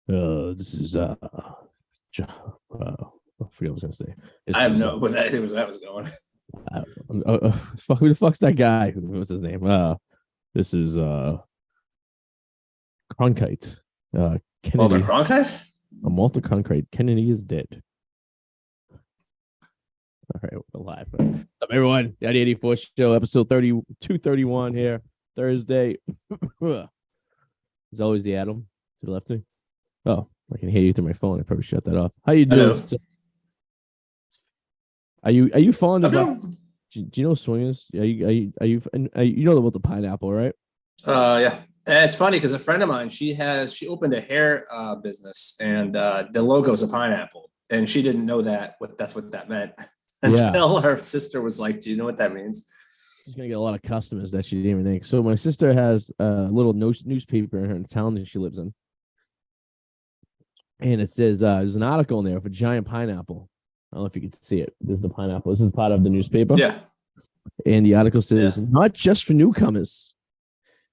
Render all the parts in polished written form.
This is I forget what I was gonna say. I This have is no what that was that was going. uh, fuck, who the fuck's that guy? What's his name? This is Cronkite. Walter Kennedy. Cronkite? Walter Cronkite. Kennedy is dead. All right, we're live. What's up, everyone? The 84 show, episode 231 here, Thursday. As always, the Adam to the left. Oh, I can hear you through my phone. I probably shut that off. How you doing? Hello. Are you fond I'm of doing. do you know swingers? You know about the pineapple, right? Yeah. And it's funny because a friend of mine, she opened a hair business, and the logo is a pineapple, and she didn't know that's what that meant Yeah. until her sister was like, "Do you know what that means?" She's gonna get a lot of customers that she didn't even think. So my sister has a little newspaper in her town that she lives in, and it says there's an article in there of a giant pineapple. I don't know if you can see it. This is the pineapple. This is part of the newspaper, Yeah. and the article says Yeah. not just for newcomers.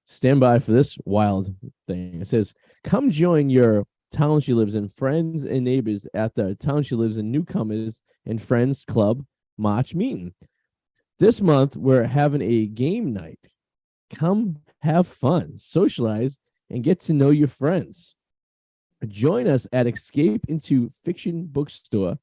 Stand by for this wild thing. It says, "Come join your town she lives in, friends and neighbors at the town she lives in, newcomers and friends club March meeting. This month, we're having a game night. Come have fun, socialize, and get to know your friends. Join us at Escape into Fiction Bookstore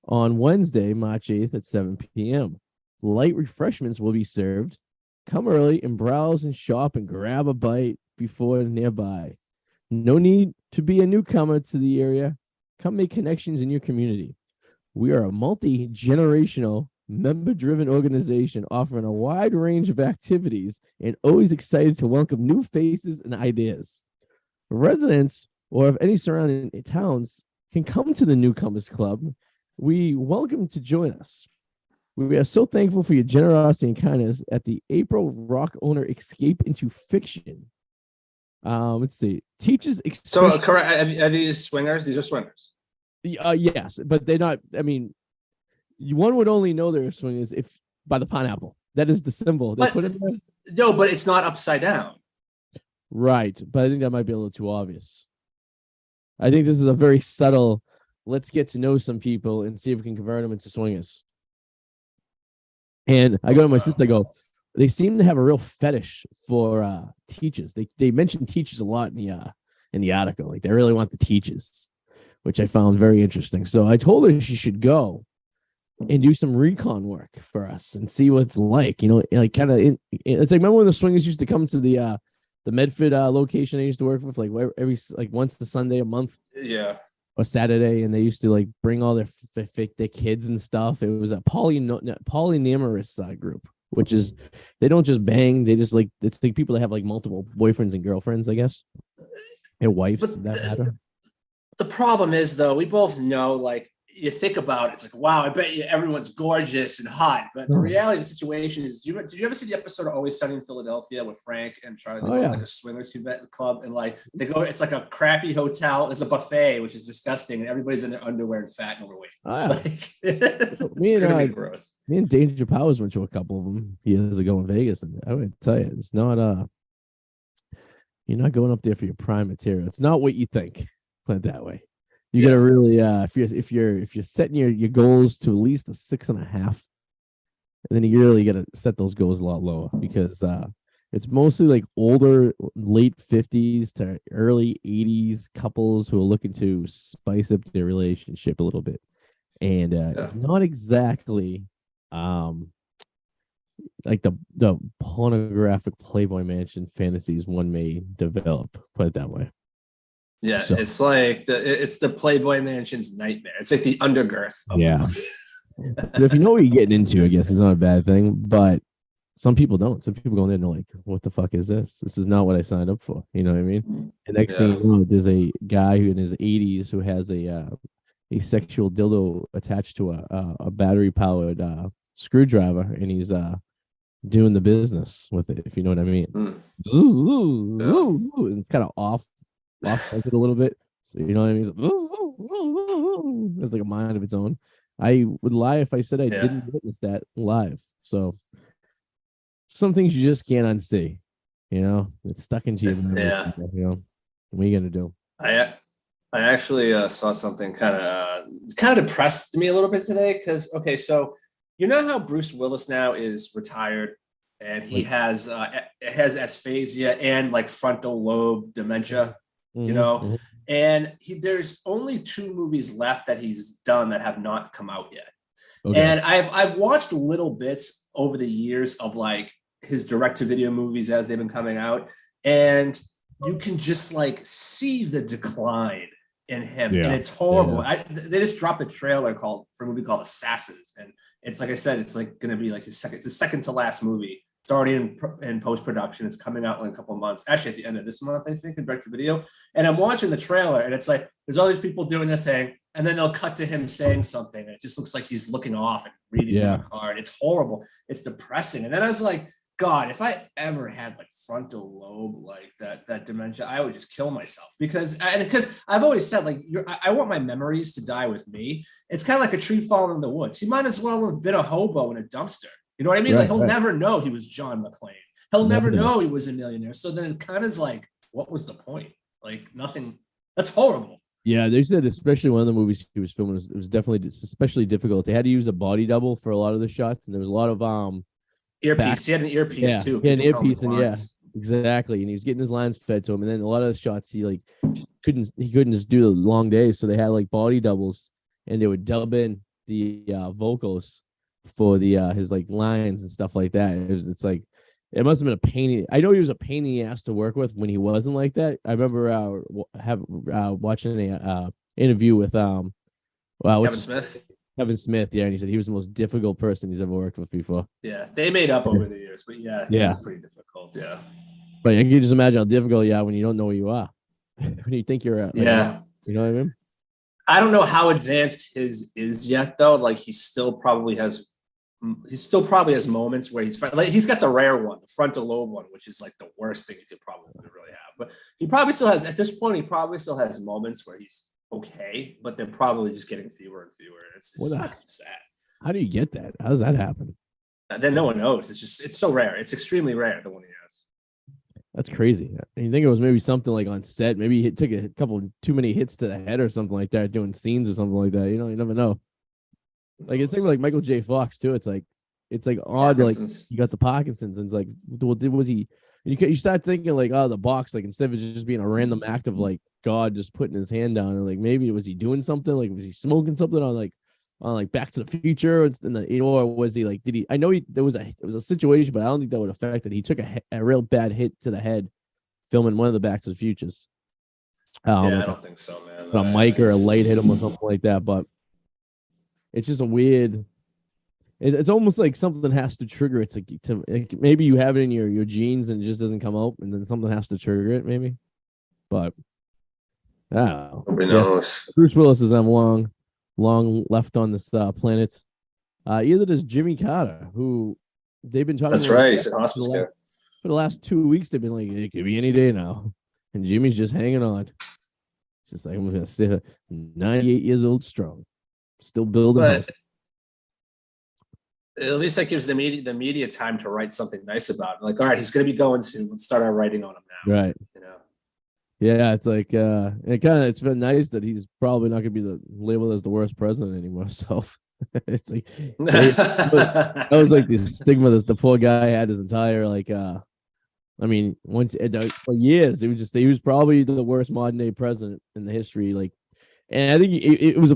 on Wednesday, March 8th at 7 p.m. Light refreshments will be served. Come early and browse and shop and grab a bite before nearby. No need to be a newcomer to the area. Come make connections in your community. We are a multi-generational, member-driven organization offering a wide range of activities and always excited to welcome new faces and ideas. Residents or of any surrounding towns can come to the Newcomers Club. We welcome to join us. We are so thankful for your generosity and kindness at the April Rock Owner Escape into Fiction. Let's see. Teachers So expression. correct. Are these swingers? These are swingers. Yes, but they're not. I mean, one would only know they're swingers if by the pineapple. That is the symbol they But put in there. no, but it's not upside down. Right, but I think that might be a little too obvious. I think this is a very subtle. Let's get to know some people and see if we can convert them into swingers. And I go to my sister. I go, they seem to have a real fetish for teachers. They mention teachers a lot in the article. Like they really want the teachers, which I found very interesting. So I told her she should go and do some recon work for us and see what it's like. You know, like kind of it's like remember when the swingers used to come to the Medford location I used to work with, like every like once the Sunday a month. Yeah. Or Saturday, and they used to like bring all their kids and stuff. It was a polyamorous group, which is they don't just bang, they just like it's like people that have like multiple boyfriends and girlfriends, I guess, and wives. But That matter. the problem is, though, we both know, like, you think about it, it's like, wow, I bet you everyone's gorgeous and hot. But the reality of the situation is, did you ever see the episode of Always Sunny in Philadelphia with Frank and Charlie? They go to like a swingers club, and like they go, it's like a crappy hotel. There's a buffet, which is disgusting, and everybody's in their underwear and fat and overweight. Oh, yeah. Like, it's gross. Me and Danger Powers went to a couple of them years ago in Vegas, and I would tell you, it's not you're not going up there for your prime material. It's not what you think. Put it that way. You gotta really if you're setting your goals to at least a 6.5, and then you really gotta set those goals a lot lower because it's mostly like older, late 50s to early 80s couples who are looking to spice up their relationship a little bit. And it's not exactly like the pornographic Playboy Mansion fantasies one may develop, put it that way. Yeah, so, it's like it's the Playboy Mansion's nightmare. It's like the undergirth. Yeah. But if you know what you're getting into, I guess it's not a bad thing. But some people don't. Some people go in there and they're like, "What the fuck is this? This is not what I signed up for." You know what I mean? And next thing you know, there's a guy who in his 80s who has a sexual dildo attached to a battery powered screwdriver, and he's doing the business with it. If you know what I mean? And it's kind of off a little bit. So you know what I mean? It's like a mind of its own. I would lie if I said I didn't witness that live. So some things you just can't unsee. You know, it's stuck into you. Yeah. You know, what are you gonna do? I actually saw something kind of depressed me a little bit today because okay, so you know how Bruce Willis now is retired and he Like, has asphasia and like frontal lobe dementia, you hmm know, hmm and there's only two movies left that he's done that have not come out yet. okay, And I've watched little bits over the years of like his direct to video movies as they've been coming out, and you can just like see the decline in him, and yeah, it's horrible. yeah, They just dropped a trailer called for a movie called Assassins, and it's like I said, it's like going to be like his second. It's the second to last movie. It's already in post production. It's coming out in a couple of months. Actually, at the end of this month, I think, in direct to video. And I'm watching the trailer, and it's like there's all these people doing the thing, and then they'll cut to him saying something, and it just looks like he's looking off and reading from a yeah. card. It's horrible. It's depressing. And then I was like, God, if I ever had like frontal lobe like that dementia, I would just kill myself because I've always said like I want my memories to die with me. It's kind of like a tree falling in the woods. He might as well have been a hobo in a dumpster. You know what I mean? Like Right, he'll right. never know he was John McClane. He'll never Never. know he was a millionaire. So then it kind of is like, what was the point? Like nothing. That's horrible. Yeah, they said especially one of the movies he was filming it was definitely especially difficult. They had to use a body double for a lot of the shots, and there was a lot of back. Earpiece. He had an earpiece Yeah, too. he had an People tell him his earpiece, and yeah, lines. exactly. And he was getting his lines fed to him, and then a lot of the shots he couldn't just do the long days, so they had like body doubles, and they would dub in the vocals for the his like lines and stuff like that. It's like it must have been a pain. I know he was a pain in the ass to work with when he wasn't like that. I remember watching a interview with Kevin what's Smith. Kevin Smith, yeah, and he said he was the most difficult person he's ever worked with before. Yeah, they made up over the years, but yeah, it Yeah, was pretty difficult. Yeah. but you can just imagine how difficult you are when you don't know where you are, when you think you're like, Yeah. you know what I mean? I don't know how advanced his is yet though. Like he still probably has moments where like he's got the rare one, the frontal lobe one, which is like the worst thing you could probably really have. But he probably still has at this point. He probably still has moments where he's okay, but they're probably just getting fewer and fewer. It's fucking sad. How do you get that? How does that happen? Then no one knows. It's so rare. It's extremely rare the one he has. That's crazy. And you think it was maybe something like on set? Maybe he took a couple too many hits to the head or something like that, doing scenes or something like that. You know, you never know. Like it's like Michael J. Fox too. It's like odd. Like Parkinson's. you got the Parkinson's, and it's like, was he? You start thinking like, oh, the box, like instead of it just being a random act of like God just putting his hand down, and like maybe was he doing something? Like was he smoking something on like Back to the Future, or was he like? Did he? I know there was a situation, but I don't think that would affect it. He took a real bad hit to the head filming one of the Back to the Futures. Yeah, Like I don't think so, man. a mic or a light hit him or something like that. But it's just a weird. It's almost like something has to trigger it like maybe you have it in your genes and it just doesn't come out, and then something has to trigger it, maybe. But I don't know. Nobody Yes, knows. Bruce Willis is long left on this planet. Either does Jimmy Carter, who they've been talking That's about right. He's in hospice care. for the last 2 weeks. They've been like, it could be any day now, and Jimmy's just hanging on. It's just like I'm gonna stay 98 years old, strong, still building But houses. at least that gives the media time to write something nice about it. Like, all right, he's going to be going soon. Let's start our writing on him now. Right. You know. Yeah, it's like it's been nice that he's probably not gonna be labeled as the worst president anymore. So it's like that was like the stigma that the poor guy had his entire I mean, once for years he was probably the worst modern day president in the history. Like, and I think it was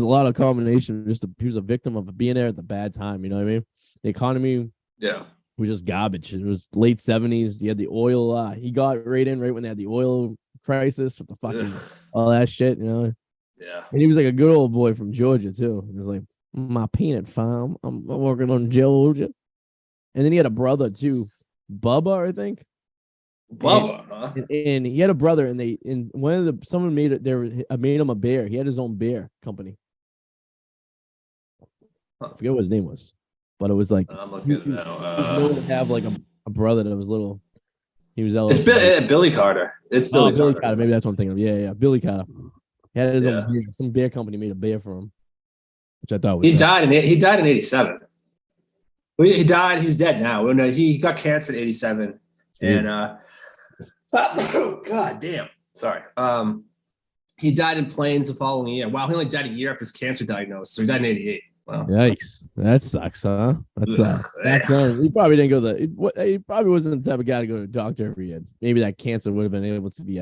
a lot of combination. He was a victim of being there at the bad time. You know what I mean? The economy Yeah. was just garbage. It was late 70s. You had the oil. He got right in right when they had the oil crisis with the fucking all that shit, you know. Yeah. And he was like a good old boy from Georgia too. He was like, my peanut farm. I'm working on Georgia. And then he had a brother too, Bubba, I think. Bubba, huh? And he had a brother, and someone made it there. Made him a bear. He had his own bear company. I forget what his name was, but it was like I'm looking at it now. known to have like a brother that was little. He was It's Billy Carter. It's Billy Carter. Maybe that's what I'm thinking of. Yeah, Billy Carter. He had his Yeah. own beer. Some beer company made a beer for him, which I thought was He died in 87. He died. He's dead now. Well, no, he got cancer in 87, and oh, God damn. Sorry. He died in planes the following year. Wow, he only died a year after his cancer diagnosis. So he died in 88. Wow. Yikes. That sucks, huh? That's back then. He probably didn't go he probably wasn't the type of guy to go to a doctor every year. Maybe that cancer would have been able to be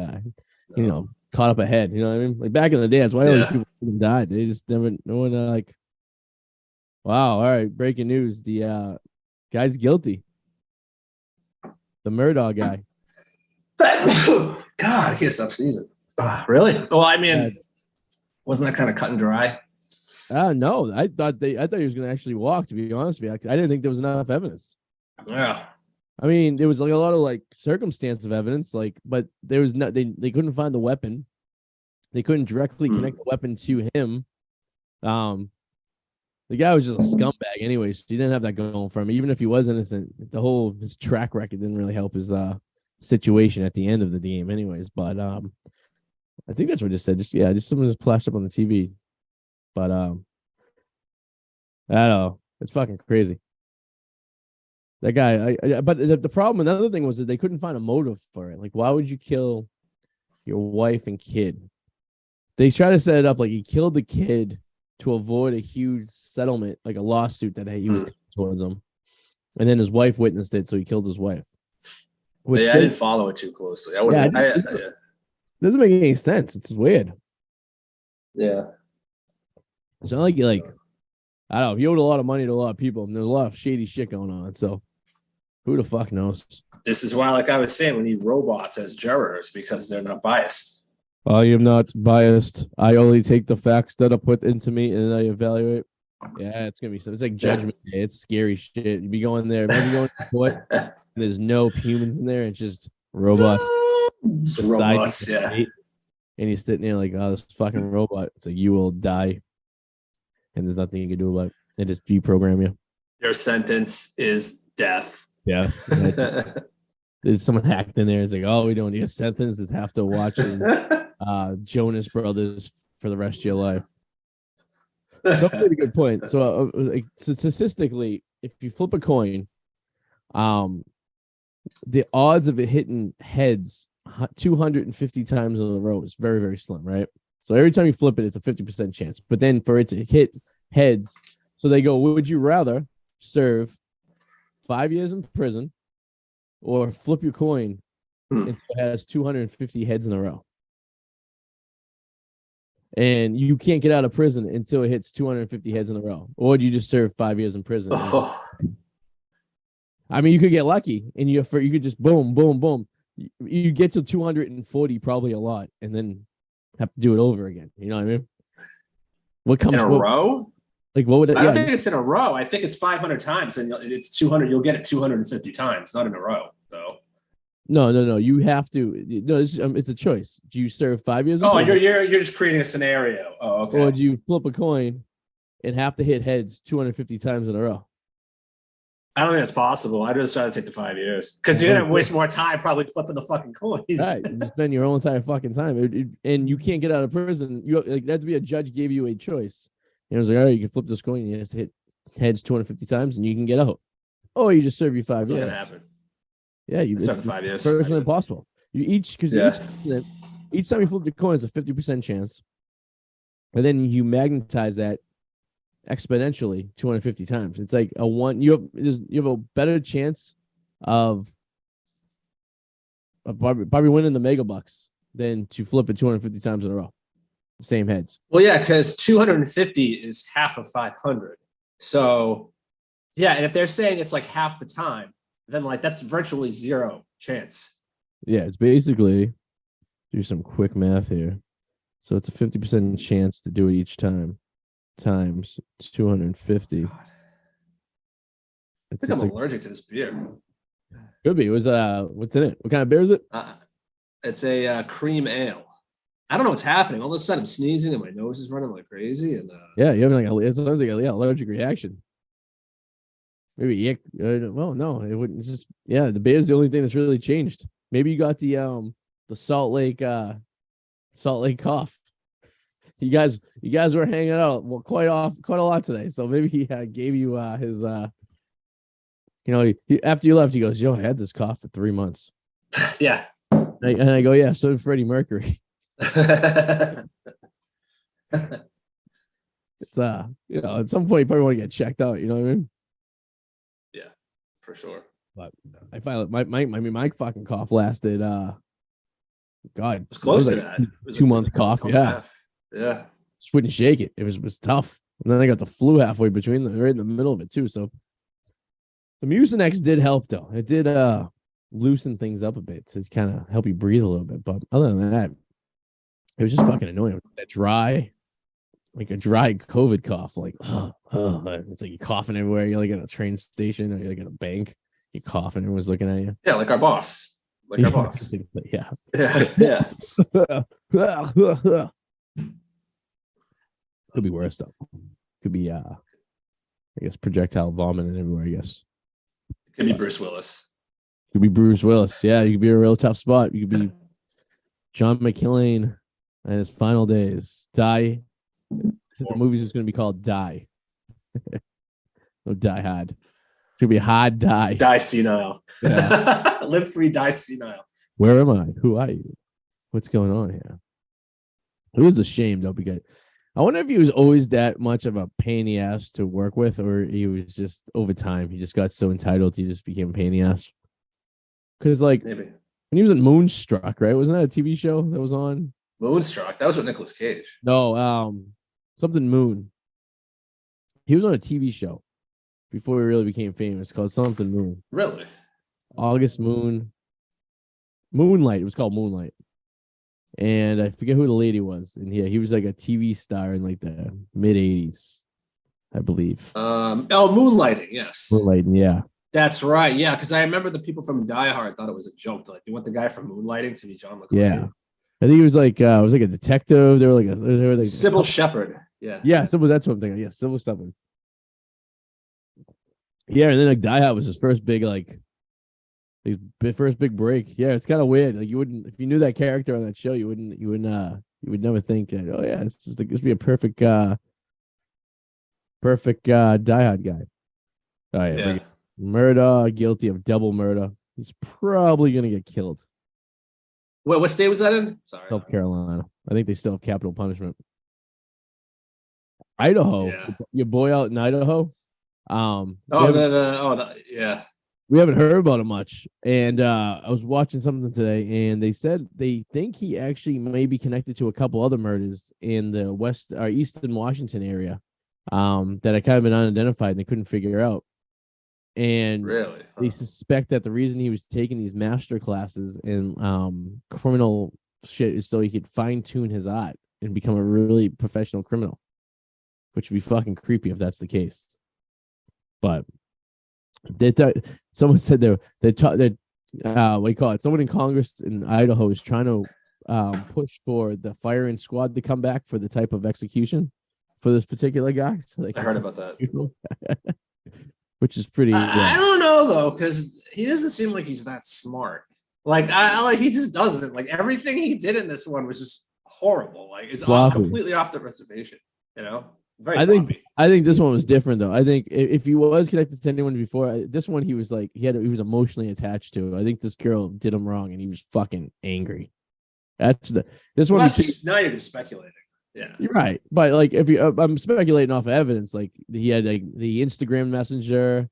caught up ahead. You know what I mean? Like back in the day, that's why all these people died. They just never no one wow, all right, breaking news. The guy's guilty. The Murdaugh guy. God, I can't stop sneezing. Really? Well, I mean, wasn't that kind of cut and dry? No, I thought he was going to actually walk. To be honest with you, I didn't think there was enough evidence. Yeah, I mean, there was like a lot of like circumstance of evidence, but there was not. They couldn't find the weapon. They couldn't directly connect the weapon to him. The guy was just a scumbag, anyway. So he didn't have that going for him. Even if he was innocent, his track record didn't really help his situation at the end of the game, anyways. But I think that's what it said. Just someone just flashed up on the TV. But I don't know. It's fucking crazy. That guy. But the problem, another thing was that they couldn't find a motive for it. Like, why would you kill your wife and kid? They try to set it up like he killed the kid to avoid a huge settlement, like a lawsuit that he was towards him, and then his wife witnessed it, so he killed his wife. I didn't follow it too closely. Doesn't make any sense. It's weird. Yeah. It's not like I don't know. He owed a lot of money to a lot of people, and there's a lot of shady shit going on. So who the fuck knows? This is why, like I was saying, we need robots as jurors because they're not biased. I am not biased. I only take the facts that are put into me and I evaluate. Yeah, it's gonna be something. It's like Judgment Day. It's scary shit. You be going there, maybe going to court, and there's no humans in there. It's just robots. Robots, yeah. And you're sitting there like, oh, this fucking robot. It's like, you will die. And there's nothing you can do about it. They just deprogram you. Your sentence is death. Yeah. There's someone hacked in there. It's like, oh, we don't need a sentence. Just have to watch Jonas Brothers for the rest of your life. That's a pretty good point. So, statistically, if you flip a coin, the odds of it hitting heads 250 times in a row is very, very slim, right? So every time you flip it, it's a 50% chance. But then for it to hit heads, so they go, would you rather serve 5 years in prison or flip your coin until it has 250 heads in a row? And you can't get out of prison until it hits 250 heads in a row. Or do you just serve 5 years in prison? I mean, you could get lucky, and you could just boom, boom, boom. You get to 240 probably a lot, and then have to do it over again. You know what I mean? What comes in a row? Like, what would it? I don't think it's in a row. I think it's 500 times, and it's 200. You'll get it 250 times, not in a row, though. No. You have to. No, it's a choice. Do you serve 5 years? Oh, you're just creating a scenario. Oh, okay. Or do you flip a coin and have to hit heads 250 times in a row? I don't think that's possible. I'd just try to take the 5 years because you're gonna waste more time probably flipping the fucking coin. Right, you spend your whole entire fucking time, and you can't get out of prison. You like that to be a judge gave you a choice. And it was like, all right, you can flip this coin. And you have to hit heads 250 times, and you can get out. Or you just serve your 5 years. What's gonna happen? Yeah, you serve 5 years. First impossible. You each time you flip the coin, it's a 50% chance, and then you magnetize that exponentially 250 times. It's like a one. You have a better chance of probably winning the mega bucks than to flip it 250 times in a row. Same heads. Well, yeah, because 250 is half of 500. So, yeah, and if they're saying it's like half the time, then like that's virtually zero chance. Yeah, it's basically do some quick math here. So it's a 50% chance to do it each time. Times 250. God. I think I'm allergic to this beer. Could be. It was what's in it? What kind of beer is it? It's a cream ale. I don't know what's happening. All of a sudden, I'm sneezing and my nose is running like crazy. And yeah, you're having it sounds like allergic reaction. Maybe well, no, it wouldn't. It's just the beer is the only thing that's really changed. Maybe you got the Salt Lake cough. You guys were hanging out quite a lot today. So maybe he gave you his after you left, he goes, yo, I had this cough for 3 months. Yeah. And I go, yeah, so did Freddie Mercury. It's at some point you probably want to get checked out. You know what I mean? Yeah, for sure. But I finally my fucking cough lasted. God, It was close to like that. It was 2 month cough. Yeah, yeah. just wouldn't shake it. It was tough. And then I got the flu halfway between them, right in the middle of it too. So the Mucinex did help though. It did loosen things up a bit to kind of help you breathe a little bit. But other than that, it was just fucking annoying. That dry, like a dry COVID cough. Like, it's like you're coughing everywhere. You're like at a train station or you're like at a bank. You're coughing. Everyone's looking at you. Yeah, like our boss. Like our boss. Yeah. Yeah. Could be worse though. Could be I guess projectile vomiting everywhere, I guess. Could be Bruce Willis. Could be Bruce Willis. Yeah, you could be a real tough spot. You could be John McClane and his final days. Die. The movie's just gonna be called Die. No, Die Hard. It's gonna be a hard die. Die senile. Yeah. Live free, die senile. Where am I? Who are you? What's going on here? It was a shame though, because I wonder if he was always that much of a pain in the ass to work with, or he was just over time he just got so entitled he just became a pain in the ass. Because like maybe when he was in Moonstruck, right? Wasn't that a TV show that was on? Moonstruck. That was with Nicolas Cage. No, something Moon. He was on a TV show before he really became famous called something Moon. Really? August Moon. Moonlight. It was called Moonlight. And I forget who the lady was. And yeah, he was like a TV star in like the mid 80s, I believe. Moonlighting, yes. Moonlighting, yeah. That's right. Yeah, because I remember the people from Die Hard thought it was a joke. Like, you want the guy from Moonlighting to be John McClane? Yeah. I think he was like a detective. They were like Sybil Shepherd. Yeah. Yeah, Sybil, that's what I'm thinking. Yeah, Sybil Shepherd. Yeah, and then like Die Hard was his first big his first big break. Yeah, it's kind of weird. Like you wouldn't, if you knew that character on that show, you would never think that. Oh yeah, this would be a perfect Die Hard guy. Oh yeah. Murder, guilty of double murder. He's probably gonna get killed. Wait, what state was that in? Sorry, South Carolina. I think they still have capital punishment. Idaho, yeah. Your boy out in Idaho. Yeah. We haven't heard about him much. And I was watching something today, and they said they think he actually may be connected to a couple other murders in the West or Eastern Washington area that had kind of been unidentified and they couldn't figure out. And really, they suspect that the reason he was taking these master classes in criminal shit is so he could fine tune his art and become a really professional criminal, which would be fucking creepy if that's the case. But someone said what do you call it? Someone in Congress in Idaho is trying to push for the firing squad to come back for the type of execution for this particular guy. So I heard about that. Which is pretty. I don't know though, because he doesn't seem like he's that smart. Like he just doesn't. Like everything he did in this one was just horrible. Like it's completely off the reservation. You know, I think this one was different though. I think if he was connected to anyone before, this one he was like he was emotionally attached to. I think this girl did him wrong, and he was fucking angry. This one. Now you're just speculating. Yeah, you're right. But like, I'm speculating off of evidence. Like he had like the Instagram messenger.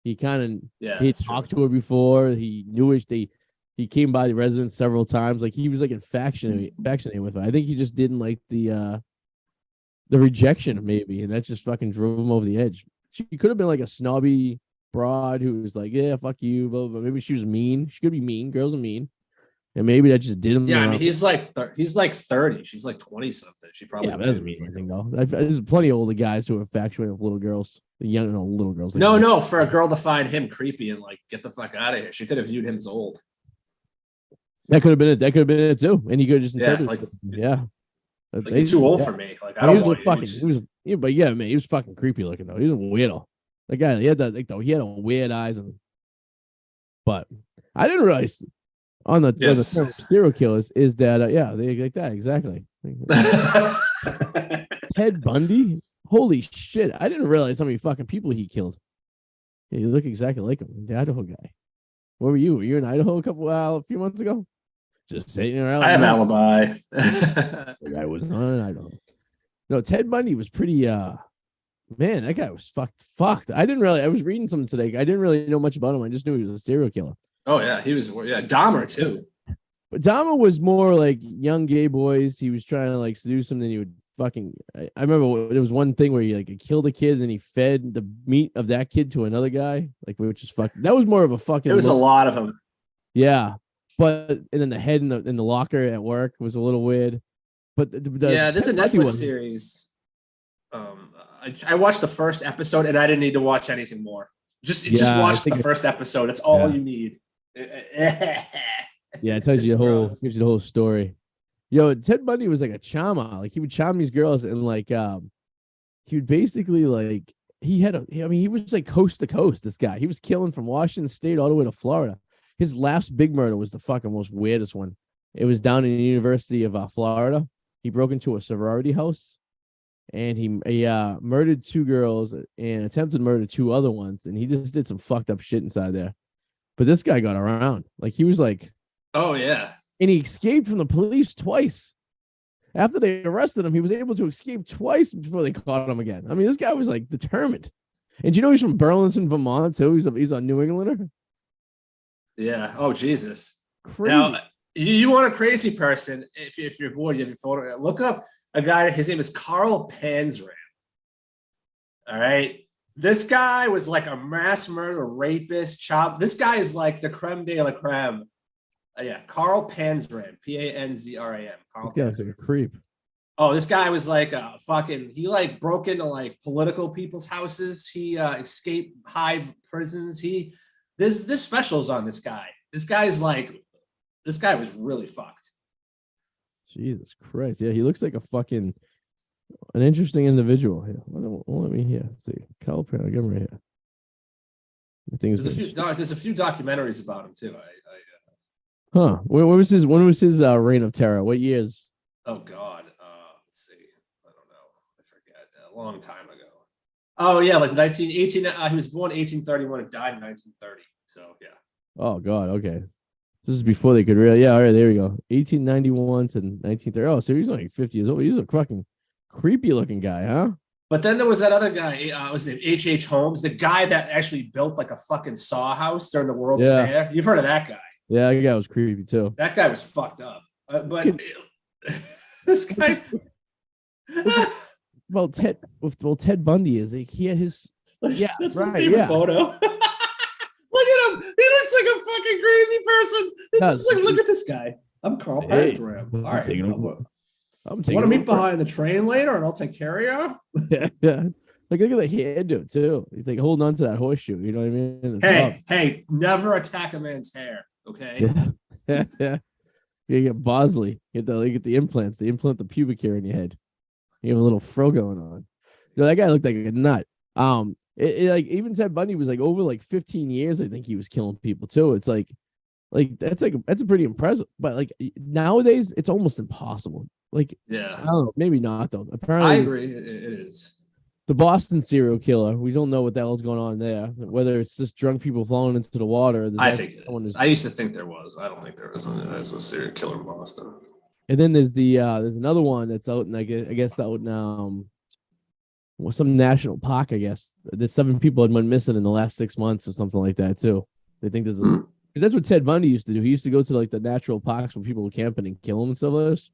He kind of he talked to her before. He knew it. He came by the residence several times. Like he was like infatuated with her. I think he just didn't like the rejection maybe, and that just fucking drove him over the edge. She could have been like a snobby broad who was like, yeah, fuck you, blah, blah, blah. Maybe she was mean. She could be mean. Girls are mean. And maybe that just did him. Yeah, I mean, he's like 30. She's like 20 something. She probably that doesn't mean anything though. There's plenty of older guys who are infatuated with little girls, little girls. No, for a girl to find him creepy and like get the fuck out of here, she could have viewed him as old. That could have been it. That could have been it too. And he could have just interpreted. Like, he's too old for me. Like I don't want man, he was fucking creepy looking though. He was a weirdo. The guy, he had he had a weird eyes but I didn't realize. On the serial killers is that they like that exactly. Ted Bundy, holy shit! I didn't realize how many fucking people he killed. Yeah, you look exactly like him, the Idaho guy. Where were you? Were you in Idaho a few months ago? Just saying, you know, I have alibi. I was on. I don't know. No, Ted Bundy was pretty. Man, that guy was fucked. I didn't really. I was reading something today. I didn't really know much about him. I just knew he was a serial killer. Oh yeah, he was. Yeah, Dahmer too. But Dahmer was more like young gay boys. He was trying to like seduce them. Then he would fucking. I remember there was one thing where he killed a kid, and he fed the meat of that kid to another guy, which is fucking. That was more of a fucking. It was a lot of them. Yeah, but and then the head in the locker at work was a little weird. But yeah, this is a Netflix series. I watched the first episode, and I didn't need to watch anything more. Just watch the first episode. That's all you need. Yeah, it tells you gives you the whole story. Yo, Ted Bundy was like a charmer. Like he would charm these girls, and he would basically he was like coast to coast. This guy, he was killing from Washington State all the way to Florida. His last big murder was the fucking most weirdest one. It was down in the University of Florida. He broke into a sorority house, and he murdered 2 girls and attempted to murder 2 other ones. And he just did some fucked up shit inside there. But this guy got around. Like he was like, oh yeah, and he escaped from the police twice. After they arrested him, he was able to escape twice before they caught him again. I mean, this guy was like determined. And you know he's from Burlington, Vermont too. He's a New Englander. Yeah. Oh Jesus. Crazy. Now, you want a crazy person? If you're bored, you have your photo. Look up a guy. His name is Carl Panzram. All right. This guy was like a mass murder rapist. This guy is like the creme de la creme. Yeah, Carl Panzram, Panzram. This guy's like a creep. Oh, this guy was like a fucking. He like broke into like political people's houses. He escaped high prisons. This special's on this guy. This guy was really fucked. Jesus Christ. Yeah, he looks like an interesting individual. Here, let me here. Let's see, Carl Pan. I got him right here. I think there's a few documentaries about him too. Huh? When was his reign of terror? What years? Oh God. Let's see. I don't know. I forget. A long time ago. Oh yeah, like 1918. He was born 1831 and died in 1930. So yeah. Oh God. Okay. This is before they could really. Yeah. All right. There we go. 1891 to 1930. Oh, so he's only 50 years old. He's a fucking creepy looking guy, huh? But then there was that other guy. Was it H.H. Holmes, the guy that actually built like a fucking saw house during the World's Fair? You've heard of that guy? Yeah, that guy was creepy too. That guy was fucked up. But this guy. Well, Ted Bundy is he had his. Yeah, that's my favorite photo. Look at him. He looks like a fucking crazy person. It's just like, look at this guy. I'm Carl Panzram. All right. Want to meet behind the train later, and I'll take care of you. Yeah. Like, look at the hairdo too. He's like holding on to that horseshoe. You know what I mean? Hey, never attack a man's hair. Okay. Yeah. You get Bosley. You get the implants. They implant the pubic hair in your head. You have a little fro going on. You know, that guy looked like a nut. Like even Ted Bundy was like over like 15 years. I think he was killing people too. It's like that's a pretty impressive. But like nowadays, it's almost impossible. Like, yeah, I don't know. Maybe not though. Apparently, I agree. It is. The Boston serial killer. We don't know what the hell's going on there. Whether it's just drunk people falling into the water. I think it is. I used to think there was. I don't think there is a serial killer in Boston. And then there's there's another one that's out in I guess out in some national park. I guess there's 7 people had went missing in the last 6 months or something like that too. They think there's because that's what Ted Bundy used to do. He used to go to like the natural parks where people were camping and kill them and stuff like this,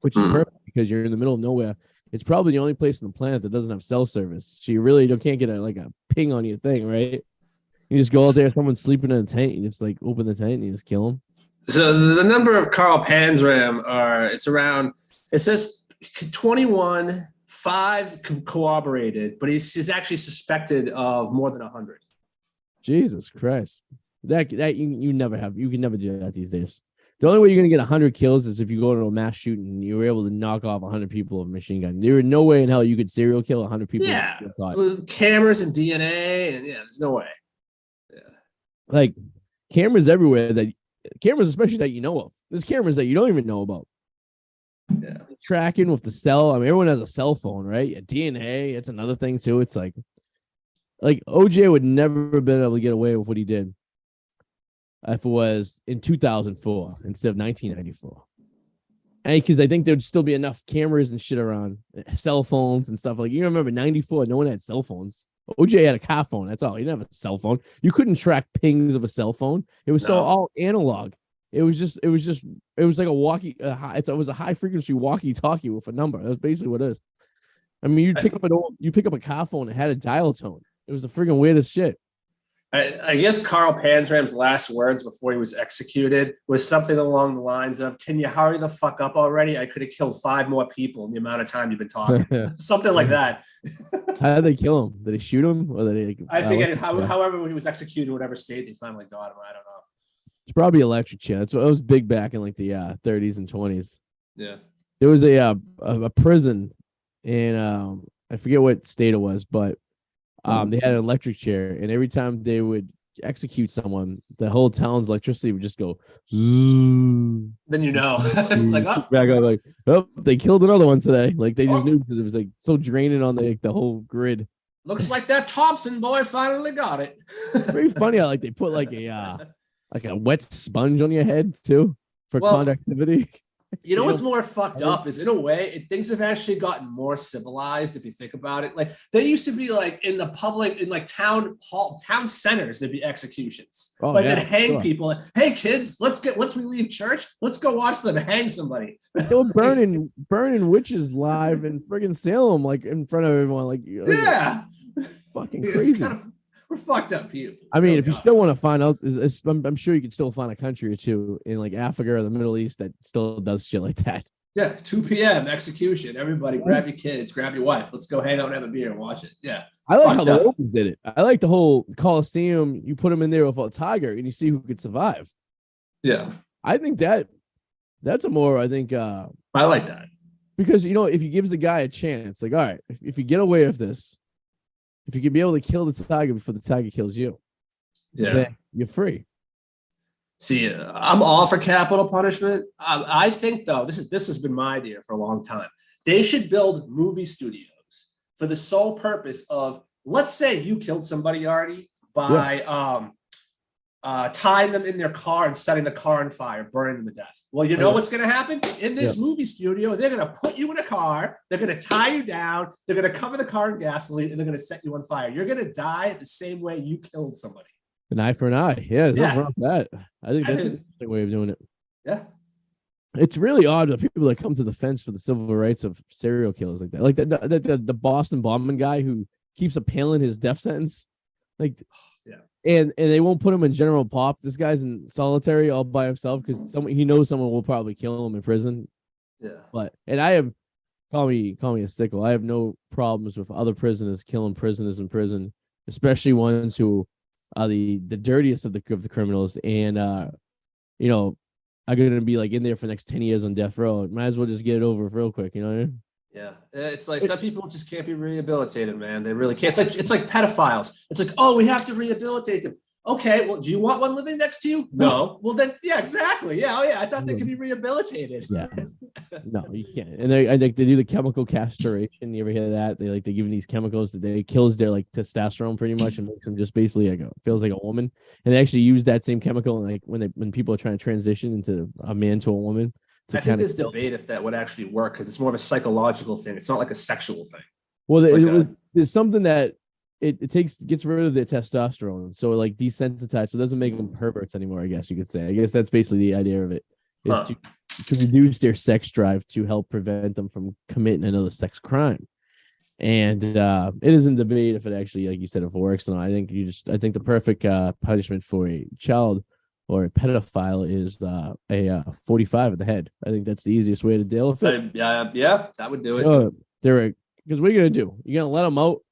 which is perfect because you're in the middle of nowhere. It's probably the only place on the planet that doesn't have cell service. So you really can't get a ping on your thing, right? You just go out there, someone's sleeping in a tent, you just like open the tent and you just kill them. So the number of Carl Panzram it says 21, 5 corroborated, but he's actually suspected of more than 100. Jesus Christ. That you can never do that these days. The only way you're going to get 100 kills is if you go into a mass shooting and you were able to knock off 100 people with a machine gun. There is no way in hell you could serial kill 100 people. Yeah, with cameras and DNA, and there's no way. Yeah, like cameras everywhere. Cameras especially that you know of. There's cameras that you don't even know about. Yeah, tracking with the cell. I mean, everyone has a cell phone, right? Yeah, DNA. It's another thing too. It's like OJ would never have been able to get away with what he did. if it was in 2004 instead of 1994. And because I think there'd still be enough cameras and shit around, cell phones and stuff. Like, you remember 94, no one had cell phones. OJ had a car phone. That's all. He didn't have a cell phone. You couldn't track pings of a cell phone. It was so all analog. It was like a walkie. It was a high frequency walkie talkie with a number. That's basically what it is. I mean, you pick up a car phone and had a dial tone. It was the freaking weirdest shit. I guess Carl Panzram's last words before he was executed was something along the lines of, "Can you hurry the fuck up already? I could have killed 5 more people in the amount of time you've been talking." Something like that. How did they kill him? Did they shoot him? Or did they? I forget however when he was executed, whatever state they finally got him. I don't know. It's probably electric chair. It was big back in like the 30s and 20s. Yeah. There was a prison in I forget what state it was, but they had an electric chair, and every time they would execute someone, the whole town's electricity would just go. Zoom. Then it's like, oh. Back up, like, oh, they killed another one today. Like they just knew because it was like so draining on the whole grid. Looks like that Thompson boy finally got it. It's very funny how like they put like a wet sponge on your head too for conductivity. You know what's more fucked up is, in a way, things have actually gotten more civilized if you think about it. Like, they used to be like in the public, in like town centers, there'd be executions. They'd hang people. Hey kids, once we leave church, let's go watch them hang somebody. They were burning witches live in friggin' Salem, like in front of everyone. Like, yeah, fucking crazy. We're fucked up people. I mean, if you still want to find out, I'm sure you could still find a country or two in like Africa or the Middle East that still does shit like that. Yeah, 2 p.m. execution. Everybody grab your kids, grab your wife. Let's go hang out and have a beer and watch it. Yeah. I like how the Romans did it. I like the whole Colosseum. You put them in there with a tiger and you see who could survive. Yeah. I think that's a more, I like that. Because, if you give the guy a chance, like, all right, if you get away with this, if you can be able to kill the tiger before the tiger kills you, then you're free. See, I'm all for capital punishment. I think, though, this has been my idea for a long time. They should build movie studios for the sole purpose of, let's say you killed somebody, Arty, by tying them in their car and setting the car on fire, burning them to death. Well, you know what's going to happen? In this movie studio, they're going to put you in a car, they're going to tie you down, they're going to cover the car in gasoline, and they're going to set you on fire. You're going to die the same way you killed somebody. An eye for an eye. Yeah, there's nothing wrong with that. I think that's an interesting way of doing it. Yeah. It's really odd that people that come to the fence for the civil rights of serial killers like that. Like the Boston bombing guy who keeps appealing his death sentence. Like, and they won't put him in general pop. This guy's in solitary all by himself because he knows someone will probably kill him in prison. Yeah. And I have, call me a sickle. I have no problems with other prisoners killing prisoners in prison, especially ones who are the dirtiest of the criminals and are going to be like in there for the next 10 years on death row. Might as well just get it over real quick. You know what I mean? Yeah, it's like some people just can't be rehabilitated, man. They really can't. It's like pedophiles. It's like, oh, we have to rehabilitate them. Okay, well, do you want one living next to you? No. Well, then, yeah, exactly. Yeah, I thought they could be rehabilitated. Yeah. No, you can't. And they do the chemical castration. You ever hear that? They give them these chemicals that they kills their like testosterone pretty much and makes them just basically feels like a woman. And they actually use that same chemical like when people are trying to transition into a man to a woman. I think there's debate if that would actually work because it's more of a psychological thing. It's not like a sexual thing. Well, there's something that it gets rid of their testosterone, so it like desensitized, so it doesn't make them perverts anymore. I guess you could say. I guess that's basically the idea of it, is to reduce their sex drive to help prevent them from committing another sex crime. And it is in debate if it actually, like you said, if it works. And I think the perfect punishment for a child or a pedophile is a 45 at the head. I think that's the easiest way to deal with it. Yeah, that would do it. Because what are you gonna do? You gonna let them out?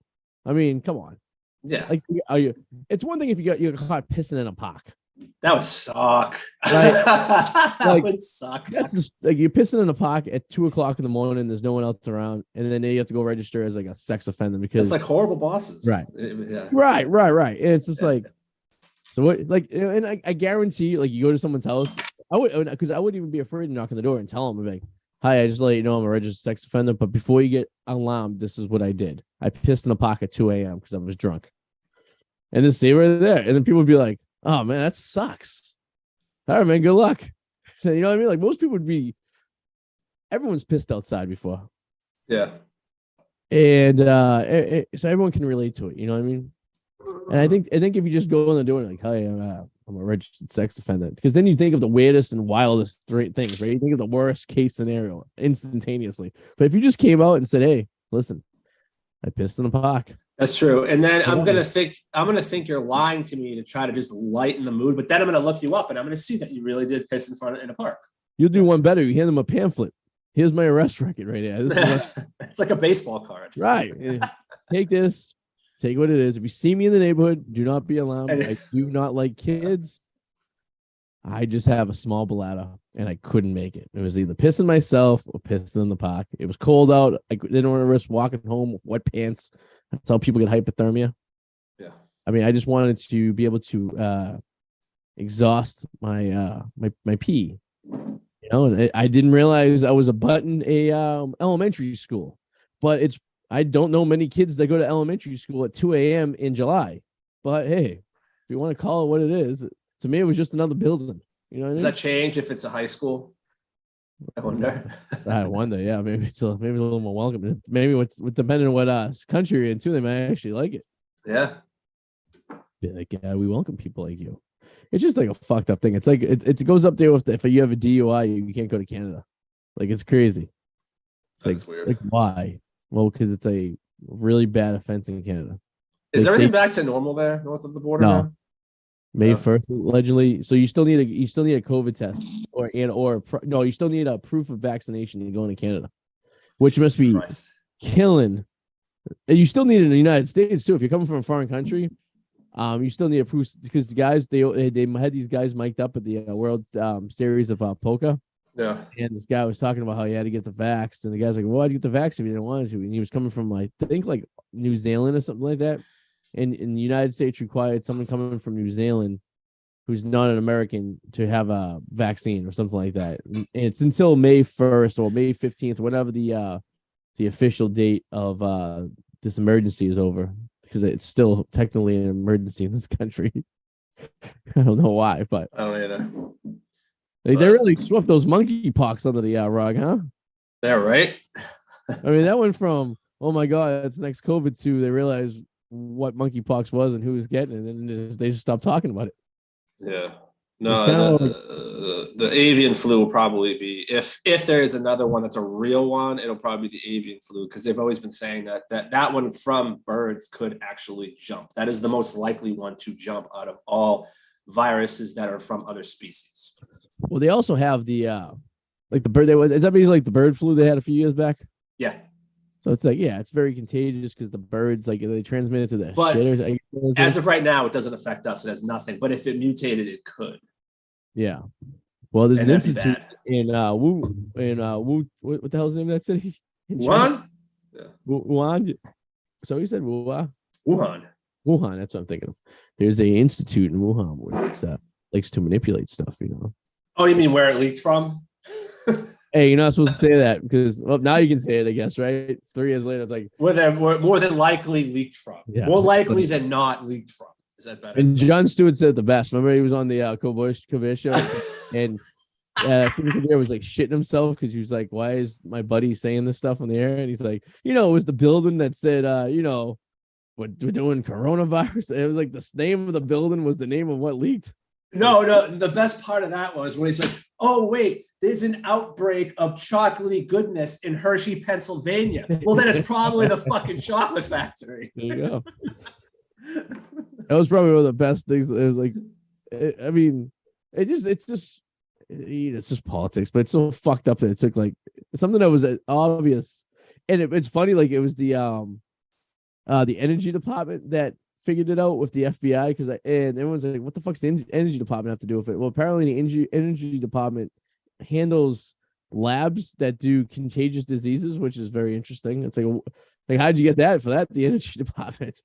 I mean, come on. Yeah. Like, it's one thing if you got caught pissing in a park. That would suck. Right? That would suck. That's just, like you're pissing in a park at 2:00 in the morning. There's no one else around, and then you have to go register as like a sex offender because it's like horrible bosses. Right. Yeah. Right. And it's just like. So what, like, and I guarantee, like, you go to someone's house, I wouldn't even be afraid to knock on the door and tell them, like, hi, I just let you know I'm a registered sex offender, but before you get alarmed, this is what I did. I pissed in the park at 2 a.m. because I was drunk. And then say right there, and then people would be like, oh man, that sucks. all right, man, good luck. So, you know what I mean? Like most people everyone's pissed outside before. Yeah. And so everyone can relate to it. You know what I mean? And I think if you just go in the door and like, hey, I'm a registered sex offender, because then you think of the weirdest and wildest things, right? You think of the worst case scenario instantaneously. But if you just came out and said, hey, listen, I pissed in the park. That's true. And then I'm gonna think you're lying to me to try to just lighten the mood. But then I'm gonna look you up and I'm gonna see that you really did piss in a park. You'll do one better. You hand them a pamphlet. Here's my arrest record right here. It's like a baseball card. Right. Take this. Take what it is. If you see me in the neighborhood, do not be alarmed. I do not like kids. I just have a small bladder, and I couldn't make it. It was either pissing myself or pissing in the park. It was cold out. I didn't want to risk walking home with wet pants. That's how people get hypothermia. Yeah. I mean, I just wanted to be able to exhaust my my pee. You know, and I didn't realize I was abutting a elementary school, but I don't know many kids that go to elementary school at 2 a.m. in July. But hey, if you want to call it what it is, to me it was just another building. You know what I mean? Does that change if it's a high school? I wonder. I wonder. Yeah, maybe it's a little more welcome. Maybe what's depending on what country you're in too, they might actually like it. Yeah. Be like, yeah, we welcome people like you. It's just like a fucked up thing. It's like it goes up there with if you have a DUI, you can't go to Canada. Like it's crazy. It's That's weird. Like why? Well, because it's a really bad offense in Canada. Is everything back to normal there north of the border? No. Now? May 1st, allegedly. So you still need a COVID test no, you still need a proof of vaccination to go into Canada, which Jesus must be Christ. killing. And you still need it in the United States too. If you're coming from a foreign country, you still need a proof because the guys they had these guys mic'd up at the World Series of poker. Yeah. And this guy was talking about how he had to get the vax, and the guy's like, "Well, why'd you get the vax if you didn't want to?" And he was coming from, I think, like New Zealand or something like that. And in the United States, required someone coming from New Zealand who's not an American to have a vaccine or something like that. And it's until May 1st or May 15th, whenever the official date of this emergency is over, because it's still technically an emergency in this country. I don't know why, but I don't either. They really swept those monkeypox under the rug, huh? Yeah, right. I mean, that went from, oh my God, it's next COVID to they realized what monkeypox was and who was getting it, and they just stopped talking about it. Yeah. No, the avian flu will probably be, if there is another one that's a real one, it'll probably be the avian flu, because they've always been saying that one from birds could actually jump. That is the most likely one to jump out of all viruses that are from other species. Well, they also have the like the bird. Is that like the bird flu they had a few years back? Yeah. So it's like, yeah, it's very contagious because the birds, like, they transmit it to the but shitters. As of right now, it doesn't affect us. It has nothing. But if it mutated, it could. Yeah. Well, there's an institute in what the hell's the name of that city? Wuhan? Yeah. Wuhan. So you said Wuhan? Wuhan. Wuhan, that's what I'm thinking of. There's a institute in Wuhan where likes to manipulate stuff, you know. Oh, you mean where it leaked from? Hey, you're not supposed to say that because, well, now you can say it, I guess, right? 3 years later, it's like where they're more than likely leaked from. Yeah. More likely than not leaked from. Is that better? And Jon Stewart said it the best. Remember, he was on the Colbert show, and Stephen Colbert was like shitting himself because he was like, "Why is my buddy saying this stuff on the air?" And he's like, "You know, it was the building that said, we're doing coronavirus." It was like the name of the building was the name of what leaked. No. The best part of that was when he's like, "Oh wait, there's an outbreak of chocolatey goodness in Hershey, Pennsylvania." Well, then it's probably the fucking chocolate factory. There you go. That was probably one of the best things. It was like, it's just politics, but it's so fucked up that it took like something that was obvious, and it's funny. Like it was the energy department that figured it out with the FBI and everyone's like, "What the fuck's the energy department have to do with it?" Well, apparently the energy department handles labs that do contagious diseases, which is very interesting. It's like how'd you get that for that? The energy department.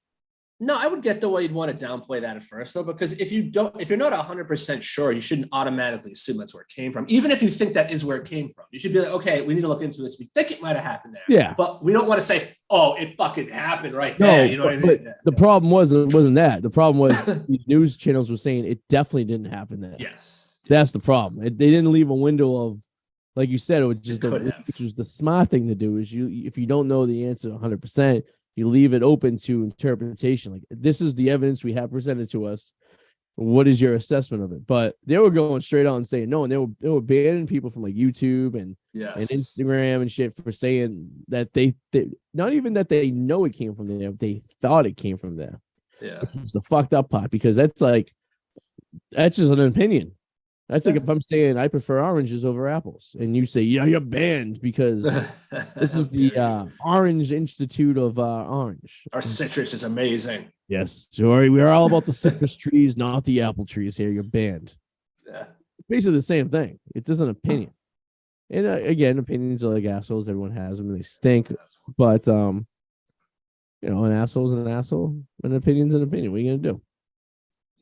No, I would get the way you'd want to downplay that at first, though, because if you're not 100% sure, you shouldn't automatically assume that's where it came from. Even if you think that is where it came from, you should be like, okay, we need to look into this. We think it might have happened there. Yeah. But we don't want to say, oh, it fucking happened right there. You know what I mean? But the problem wasn't that. The problem was these news channels were saying it definitely didn't happen there. Yes. That's the problem. They didn't leave a window of, like you said, it was just which was the smart thing to do. Is if you don't know the answer 100%, you leave it open to interpretation. Like, this is the evidence we have presented to us. What is your assessment of it? But they were going straight out and saying no, and they were banning people from like YouTube and Instagram and shit for saying that they not even that they know it came from there, they thought it came from there. Yeah, which is the fucked up part, because that's just an opinion. That's like if I'm saying I prefer oranges over apples, and you say, yeah, you're banned because this is the Orange Institute of Orange. Our citrus is amazing. Yes, sorry, we're all about the citrus trees, not the apple trees here. You're banned. Yeah. Basically the same thing. It's just an opinion. And again, opinions are like assholes. Everyone has them, and they stink. But an asshole is an asshole, an opinion's an opinion. What are you gonna do?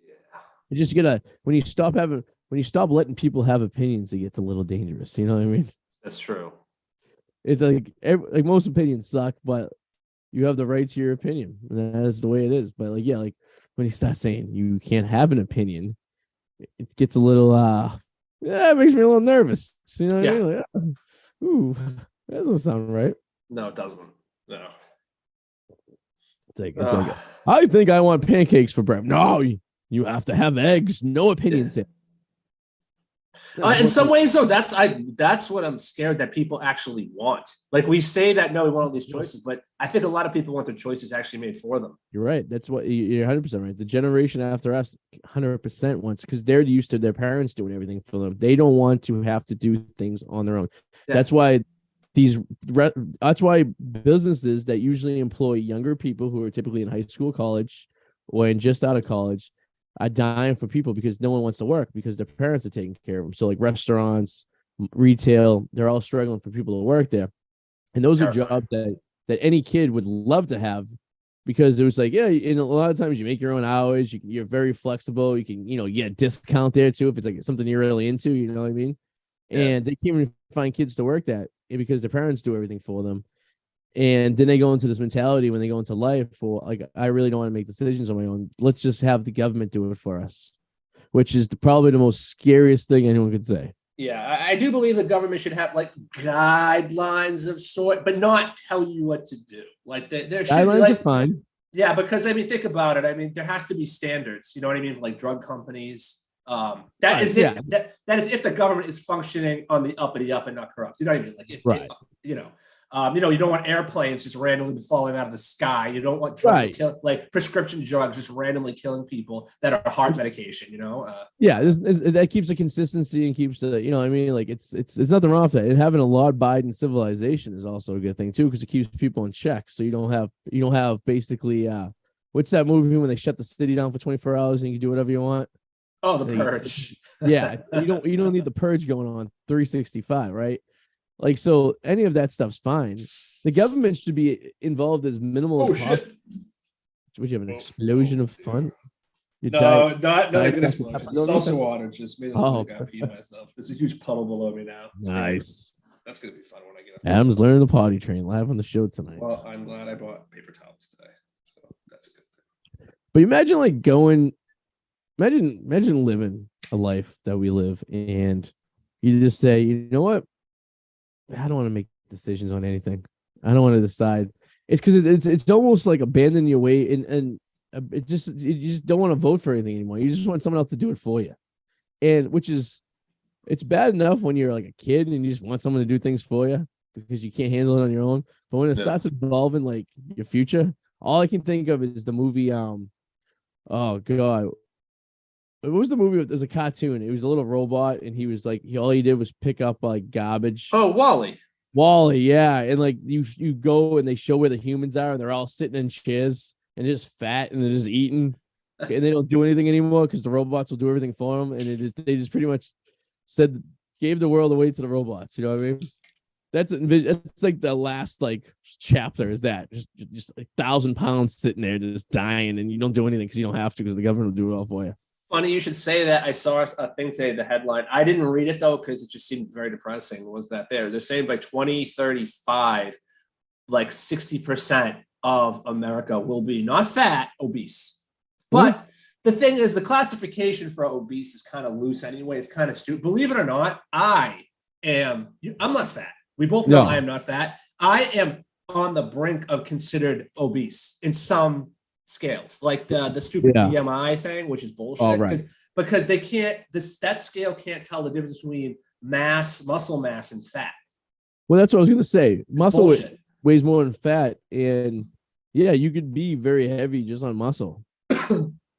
Yeah. You just gotta when you stop letting people have opinions, it gets a little dangerous. You know what I mean? That's true. It's like most opinions suck, but you have the right to your opinion. And that's the way it is. But when you start saying you can't have an opinion, it gets a little it makes me a little nervous. You know what I mean? Like, ooh, that doesn't sound right. No, it doesn't. No. I think I want pancakes for breakfast. No, you have to have eggs. No opinions here. In some ways, though, that's what I'm scared that people actually want. Like, we say that, no, we want all these choices, but I think a lot of people want their choices actually made for them. You're right. That's what you're 100% right. The generation after us 100% wants, because they're used to their parents doing everything for them. They don't want to have to do things on their own. Yeah. That's why businesses that usually employ younger people who are typically in high school, college, or just out of college are dying for people, because no one wants to work because their parents are taking care of them. So like restaurants, retail, they're all struggling for people to work there. And those are jobs that any kid would love to have, because it was like, yeah, and a lot of times you make your own hours. You're very flexible. You can, you get a discount there too if it's like something you're really into, you know what I mean? Yeah. And they can't even find kids to work that because their parents do everything for them. And then they go into this mentality when they go into life for like, I really don't want to make decisions on my own. Let's just have the government do it for us, which is probably the most scariest thing anyone could say. Yeah, I do believe the government should have like guidelines of sort, but not tell you what to do. Like there should guidelines be are fine. Yeah, because think about it. There has to be standards. You know what I mean? For like drug companies. That is if the government is functioning on the uppity up and not corrupt. You know what I mean? Like you don't want airplanes just randomly falling out of the sky. You don't want drugs like prescription drugs just randomly killing people that are heart medication. That keeps the consistency and keeps the like it's nothing wrong with that. And having a law-abiding civilization is also a good thing too, because it keeps people in check. So you don't have basically what's that movie when they shut the city down for 24 hours and you can do whatever you want? Oh, the Purge. Yeah, you don't need the Purge going on 365, right? Like, so any of that stuff's fine. The government should be involved as minimal as possible. Would you have an explosion of fun? Not a good explosion. Salsa water just made it look like I peed myself. There's a huge puddle below me now. Nice. That's going to be fun when I get up. Adam's learning the potty train live on the show tonight. Well, I'm glad I bought paper towels today. So that's a good thing. But imagine imagine living a life that we live, and you just say, you know what? I don't want to make decisions on anything. I don't want to decide. It's because it's almost like abandoning your way, and you just don't want to vote for anything anymore. You just want someone else to do it for you, and it's bad enough when you're like a kid and you just want someone to do things for you because you can't handle it on your own. But when it starts involving like your future, all I can think of is the movie. Oh God. What was the movie? There's a cartoon. It was a little robot, and he was like, all he did was pick up like garbage. Oh, Wall-E. Wall-E, yeah. And like you go and they show where the humans are, and they're all sitting in chairs and they're just fat and they're just eating, and they don't do anything anymore because the robots will do everything for them. And they just pretty much gave the world away to the robots. You know what I mean? That's like the last like chapter is that just 1,000 pounds sitting there just dying, and you don't do anything because you don't have to because the government will do it all for you. Funny you should say that. I saw a thing today, the headline. I didn't read it though because it just seemed very depressing. Was that they're saying by 2035, like 60% of America will be not fat, obese, but the thing is, the classification for obese is kind of loose anyway. It's kind of stupid. Believe it or not, I'm not fat. We both know I am not fat. I am on the brink of considered obese in some scales, like the stupid BMI thing, which is bullshit. Oh, right. Because they can't, that scale can't tell the difference between muscle mass and fat. Well, that's what I was going to say. Muscle weighs more than fat. And yeah, you could be very heavy just on muscle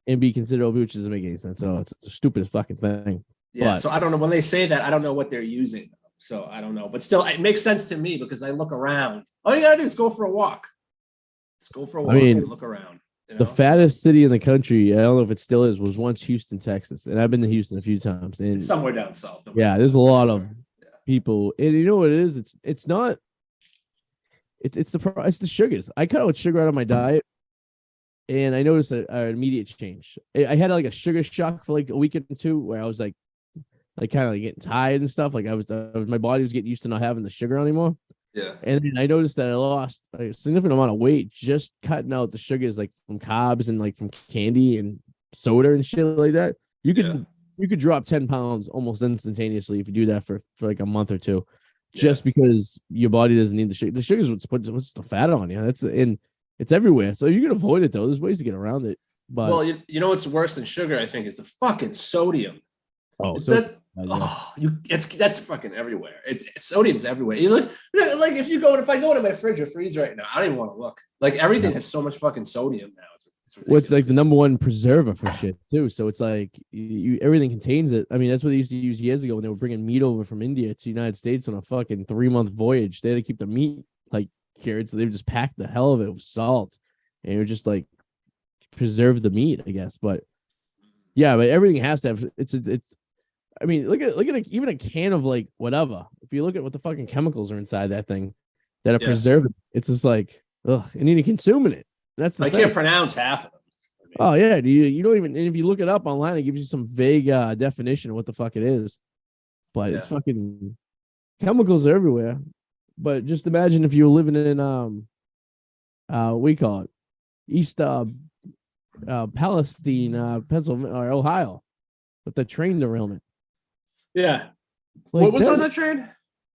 and be considered obese, which doesn't make any sense. So it's the stupidest fucking thing. Yeah. So I don't know when they say that, I don't know what they're using. So I don't know, but still it makes sense to me because I look around. All you gotta do is go for a walk. Let's go for a walk and look around. You know? The fattest city in the country, I don't know if it still is, was once Houston, Texas. And I've been to Houston a few times. And it's somewhere down south. Yeah, there's a lot of people. And you know what it is? It's not it's the sugars. I cut out sugar out of my diet. And I noticed an immediate change. I had like a sugar shock for like a week or two where I was like kind of like getting tired and stuff. Like my body was getting used to not having the sugar anymore. Yeah. And then I noticed that I lost a significant amount of weight just cutting out the sugars, like from carbs and like from candy and soda and shit like that. You could drop 10 pounds almost instantaneously if you do that for like a month or two, just because your body doesn't need the sugar. The sugar is what's the fat on you. It's everywhere. So you can avoid it though. There's ways to get around it. But well, you know what's worse than sugar, I think, is the fucking sodium. Oh, that's fucking everywhere. It's sodium's everywhere. You look like if I go into my fridge or freezer right now, I don't even want to look. Like everything has so much fucking sodium now. It's like the number one preserver for shit too. So it's like everything contains it. I mean, that's what they used to use years ago when they were bringing meat over from India to the United States on a fucking 3-month voyage. They had to keep the meat like cured, so they would just pack the hell of it with salt, and it would just like preserve the meat, I guess. But yeah, but everything has to have it's. I mean, look at even a can of like whatever. If you look at what the fucking chemicals are inside that thing that are preserving, it's just like, ugh, and you're consuming it. That's the I thing. can't pronounce half of them. Oh yeah, you don't even. And if you look it up online, it gives you some vague definition of what the fuck it is. But it's fucking chemicals are everywhere. But just imagine if you were living in we call it East Palestine, Pennsylvania or Ohio, with the train derailment. Yeah. Like what was on that train?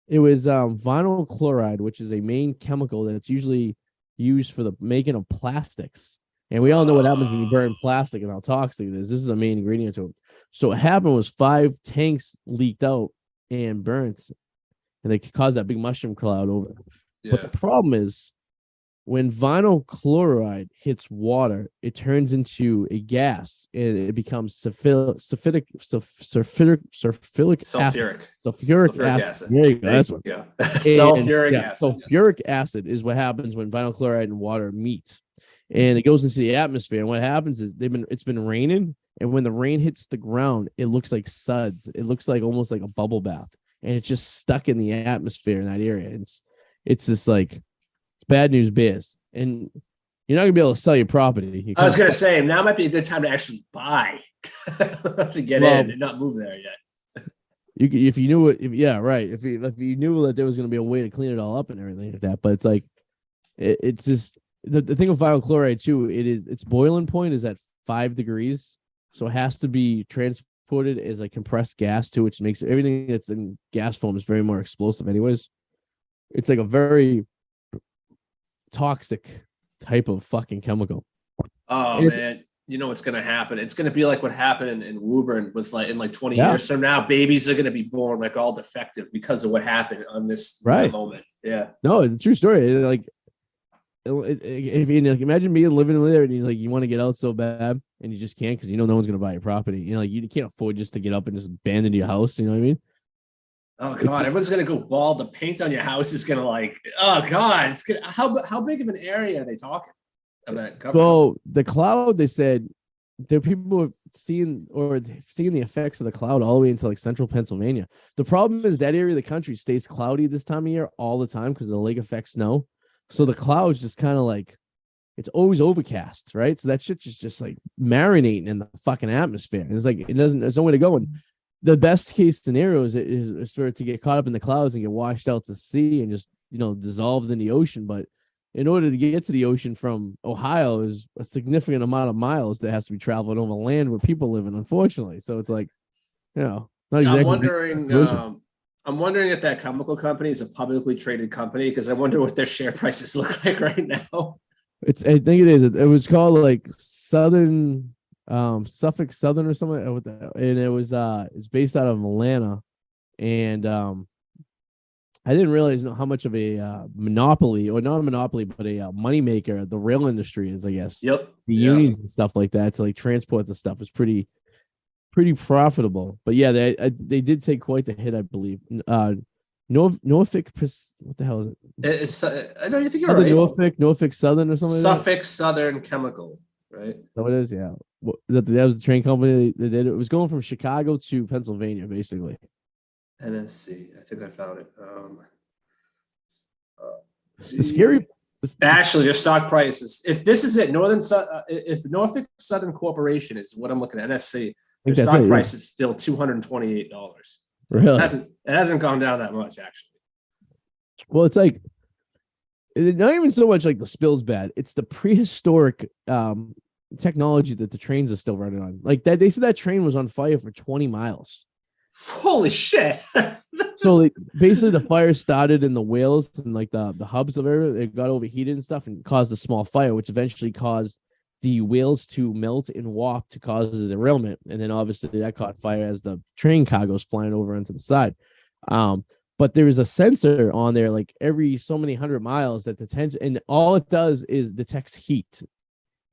It was vinyl chloride, which is a main chemical that's usually used for the making of plastics. And we all know what happens when you burn plastic and how toxic it is. This is a main ingredient to it. So what happened was 5 tanks leaked out and burnt, and they caused that big mushroom cloud over. Yeah. But the problem is, when vinyl chloride hits water, it turns into a gas and it becomes sulfuric acid. There you go. That's what. Yeah. Sulfuric acid. Sulfuric acid is what happens when vinyl chloride and water meet, and it goes into the atmosphere. And what happens is it's been raining, and when the rain hits the ground, it looks like suds. It looks like almost like a bubble bath, and it's just stuck in the atmosphere in that area. It's just like. Bad news bears, and you're not gonna be able to sell your property. I was gonna say now might be a good time to actually buy to get in and not move there yet. If you knew it, if you knew that there was gonna be a way to clean it all up and everything like that, but it's like it's just the thing with vinyl chloride too. Its boiling point is at 5 degrees, so it has to be transported as a compressed gas too, which makes everything that's in gas form is very more explosive. Anyways, it's like a very toxic type of fucking chemical. Oh man, you know what's gonna happen? It's gonna be like what happened in Woburn with like in like 20 years from now, babies are gonna be born like all defective because of what happened on this moment. Yeah. No, it's a true story. Like if you imagine me living there and you want to get out so bad and you just can't because you know no one's gonna buy your property. You know, like you can't afford just to get up and just abandon your house. You know what I mean? Oh God, everyone's gonna go bald. The paint on your house is gonna oh God, it's gonna, how big of an area are they talking of that cover? So the cloud, they said there are people seeing the effects of the cloud all the way into like central Pennsylvania. The problem is that area of the country stays cloudy this time of year all the time because the lake affects snow. So the clouds just kind of like it's always overcast, right? So that shit's just like marinating in the fucking atmosphere. And it's like there's no way to go. And the best case scenario is for it to get caught up in the clouds and get washed out to sea and just dissolved in the ocean. But in order to get to the ocean from Ohio is a significant amount of miles that has to be traveled over land where people live in, unfortunately. So it's like, not I'm exactly. wondering. I'm wondering if that chemical company is a publicly traded company because I wonder what their share prices look like right now. I think it is. It was called like Southern, Suffolk Southern or something, and it was it's based out of Atlanta, and I didn't realize how much of a monopoly, or not a monopoly, but a moneymaker the rail industry is. I guess Yep. the Yeah. unions and stuff like that to like transport the stuff is pretty profitable. But yeah, they did take quite the hit, I believe. Norfolk, what the hell is it? It's I know you think you're Southern right. Norfolk Southern or something like that. Suffolk Southern Chemical, right? So it is, yeah. That was the train company that did it. It was going from Chicago to Pennsylvania, basically. NSC. I think I found it. The scary. Actually, their stock prices. If this is it, if Norfolk Southern Corporation is what I'm looking at, NSC, their stock price is still $228. Really? It hasn't gone down that much, actually. Well, it's like not even so much like the spill's bad. It's the prehistoric technology that the trains are still running on. Like that, they said that train was on fire for 20 miles. Holy shit! So like, basically, the fire started in the wheels and like the hubs of everything. It got overheated and stuff, and caused a small fire, which eventually caused the wheels to melt and warp to cause a derailment. And then obviously that caught fire as the train car goes flying over onto the side. But there is a sensor on there, like every so many 100 miles, that detects, and all it does is detects heat.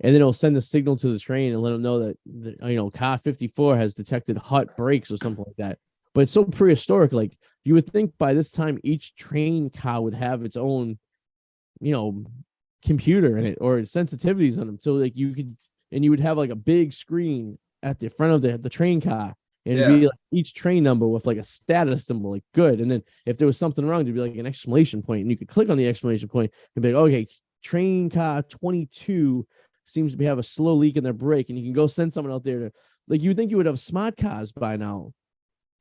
And then it'll send a signal to the train and let them know that, car 54 has detected hot brakes or something like that. But it's so prehistoric. Like you would think by this time, each train car would have its own, computer in it or sensitivities on them. So like you would have like a big screen at the front of the train car, and it'd be like each train number with like a status symbol, like good. And then if there was something wrong, there'd be like an exclamation point, and you could click on the exclamation point and be like, okay, train car 22 seems to have a slow leak in their brake, and you can go send someone out there to, like, you would think you would have smart cars by now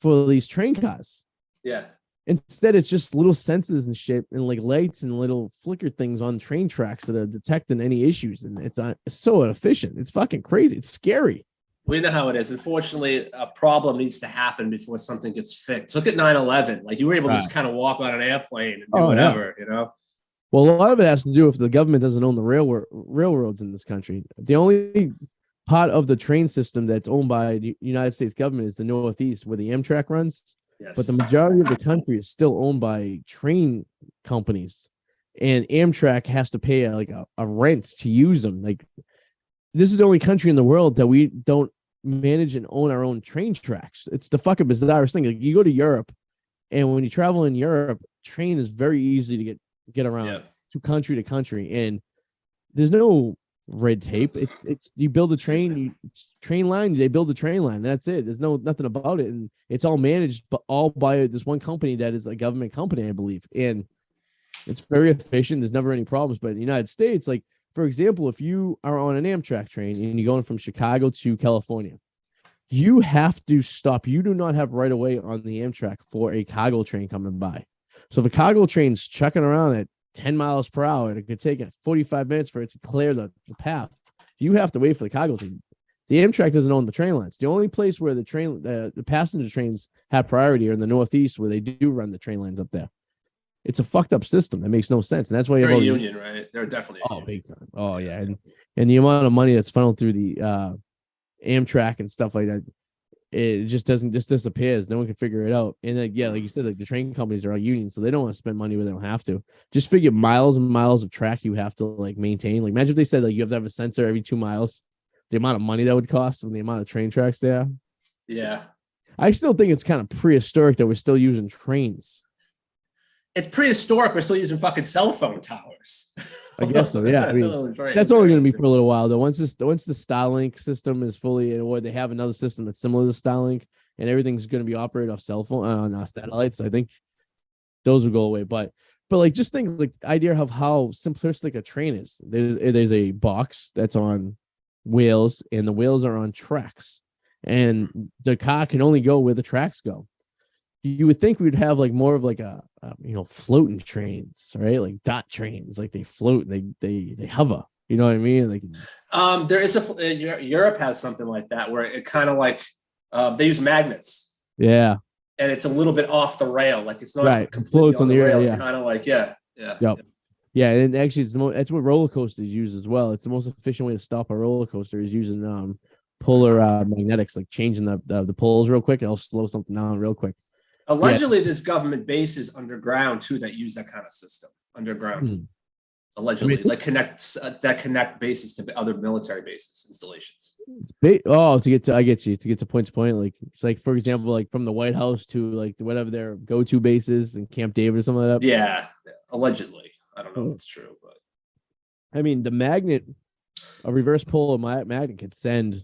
for these train cars. Yeah. Instead, it's just little sensors and shit, and like lights and little flicker things on train tracks that are detecting any issues. And it's so inefficient. It's fucking crazy. It's scary. We know how it is. Unfortunately, a problem needs to happen before something gets fixed. Look at 9/11. Like you were able to just kind of walk on an airplane and do whatever, Well, a lot of it has to do with the government doesn't own the railroads in this country. The only part of the train system that's owned by the United States government is the Northeast, where the Amtrak runs. Yes. But the majority of the country is still owned by train companies, and Amtrak has to pay a rent to use them. Like, this is the only country in the world that we don't manage and own our own train tracks. It's the fucking bizarrest thing. Like, you go to Europe, and when you travel in Europe, train is very easy to get around to country, and there's no red tape. It's you build a train line, they build a train line. That's it. There's nothing about it, and it's all managed, but all by this one company that is a government company, I believe, and it's very efficient. There's never any problems. But in the United States, like for example, if you are on an Amtrak train and you're going from Chicago to California, you have to stop. You do not have right of way on the Amtrak for a cargo train coming by. So if a cargo train's chucking around at 10 miles per hour, and it could take 45 minutes for it to clear the path, you have to wait for the cargo train. The Amtrak doesn't own the train lines. The only place where the passenger trains have priority are in the Northeast, where they do run the train lines up there. It's a fucked up system that makes no sense, and that's why they're a union, right? They're definitely big time. Oh yeah, and the amount of money that's funneled through the Amtrak and stuff like that, it just disappears. No one can figure it out. And like you said, like the train companies are all unions, so they don't want to spend money where they don't have to. Just figure miles and miles of track you have to like maintain. Like imagine if they said like you have to have a sensor every 2 miles, the amount of money that would cost and the amount of train tracks there. Yeah. I still think it's kind of prehistoric that we're still using trains. It's prehistoric. We're still using fucking cell phone towers. I guess so. Yeah. I mean, that's only going to be for a little while though. Once the Starlink system is fully, or they have another system that's similar to Starlink, and everything's going to be operated off cell phone on satellites, I think those will go away. But like, just think like the idea of how simplistic a train is. There's a box that's on wheels, and the wheels are on tracks, and the car can only go where the tracks go. you would think we'd have like more of like a floating trains, right? Like dot trains, like they float, they hover. You know what I mean? Like, there is Europe has something like that where it kind of like they use magnets. yeah, And it's a little bit off the rail, like it's not right. completely Floats on the rail. yeah. Kind of like yeah. Yeah, and actually, that's what roller coasters use as well. It's the most efficient way to stop a roller coaster is using polar magnetics, like changing the poles real quick, and it'll slow something down real quick. Allegedly, there's government bases underground too that use that kind of system underground. Hmm. Allegedly, like connect bases to other military bases installations. I get you to get to point, like it's like, for example, like from the White House to like whatever their go-to bases in Camp David or something like that. Yeah, allegedly. I don't know if it's true, but I mean, a reverse polar magnet could send,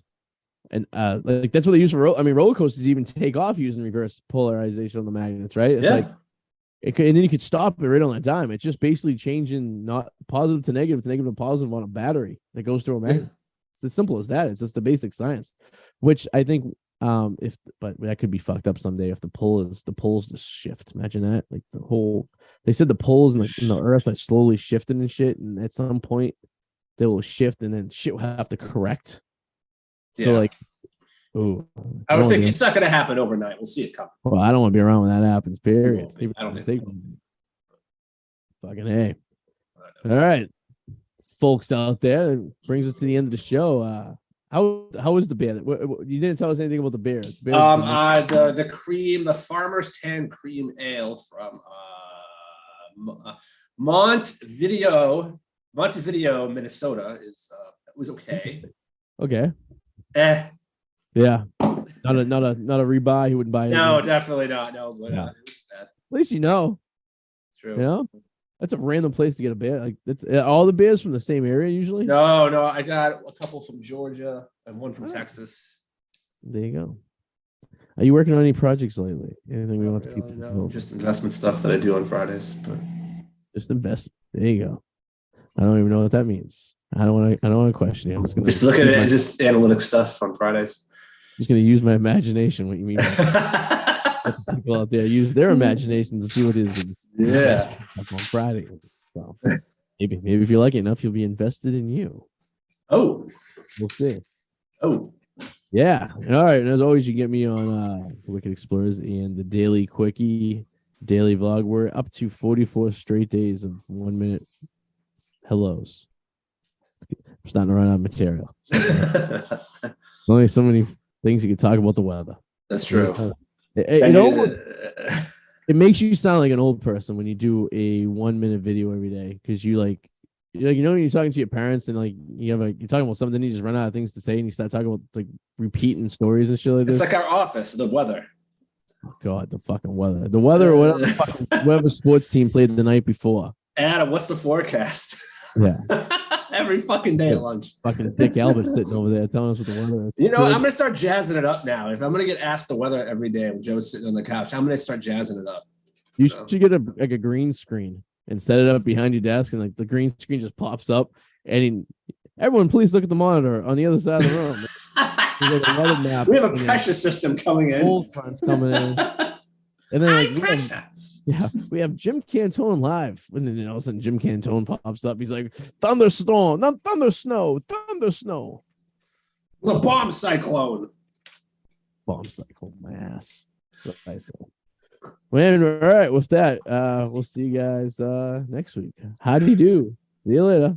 and like that's what they use for. Roller coasters even take off using reverse polarization on the magnets, right? It's like and then you could stop it right on a dime. It's just basically changing not positive to negative to positive on a battery that goes through a magnet. Yeah. It's as simple as that. It's just the basic science, which I think but that could be fucked up someday if the poles just shift. Imagine that, like they said the poles in the earth are slowly shifting and shit, and at some point they will shift and then shit will have to correct. So like, I would think it's not going to happen overnight. We'll see it coming. Well, I don't want to be around when that happens. Period. I don't think. Fucking A. All right, folks out there, that brings us to the end of the show. How is the beer? You didn't tell us anything about the beer. The Farmer's Tan Cream Ale from Montevideo, Minnesota was okay. Okay. Yeah. Not a rebuy. He wouldn't buy it. No, definitely not. No, but at least you know. It's true. You know? That's a random place to get a beer. Like that's all the beers from the same area usually. No, I got a couple from Georgia and one from Texas. There you go. Are you working on any projects lately? Anything we want to keep? No, just investment stuff that I do on Fridays. But just invest. There you go. I don't even know what that means. I don't want to question you. I'm just look at it. Just analytic stuff on Fridays. Just gonna use my imagination. What you mean? People out there use their imagination to see what it is. Yeah. On Friday. So maybe if you're lucky enough, you'll be invested in you. Oh. We'll see. Oh. Yeah. All right. And as always, you get me on Wicked Explorers and the Daily Quickie daily vlog. We're up to 44 straight days of 1 minute hellos. I'm starting to run out of material. There's only so many things you can talk about the weather. That's true. It makes you sound like an old person when you do a 1 minute video every day, because you when you're talking to your parents and like you're talking about something, then you just run out of things to say and you start talking about like repeating stories and shit like this. It's like our office, the weather. Oh God, the fucking weather, or whatever sports team played the night before. Adam, what's the forecast? Yeah. Every fucking day at lunch. Fucking Dick Albert sitting over there telling us what the weather is. You know, I'm going to start jazzing it up now. If I'm going to get asked the weather every day when Joe's sitting on the couch, I'm going to start jazzing it up. You should get a green screen and set it up behind your desk, and like the green screen just pops up. And everyone, please look at the monitor on the other side of the room. We have a pressure system coming in. Cold fronts coming in. And then we have Jim Cantone live. And then all of a sudden Jim Cantone pops up. He's like, thunderstorm, not thunder snow. The bomb cyclone. Bomb cyclone, my ass. Well, all right, with that, we'll see you guys next week. How do you do? See you later.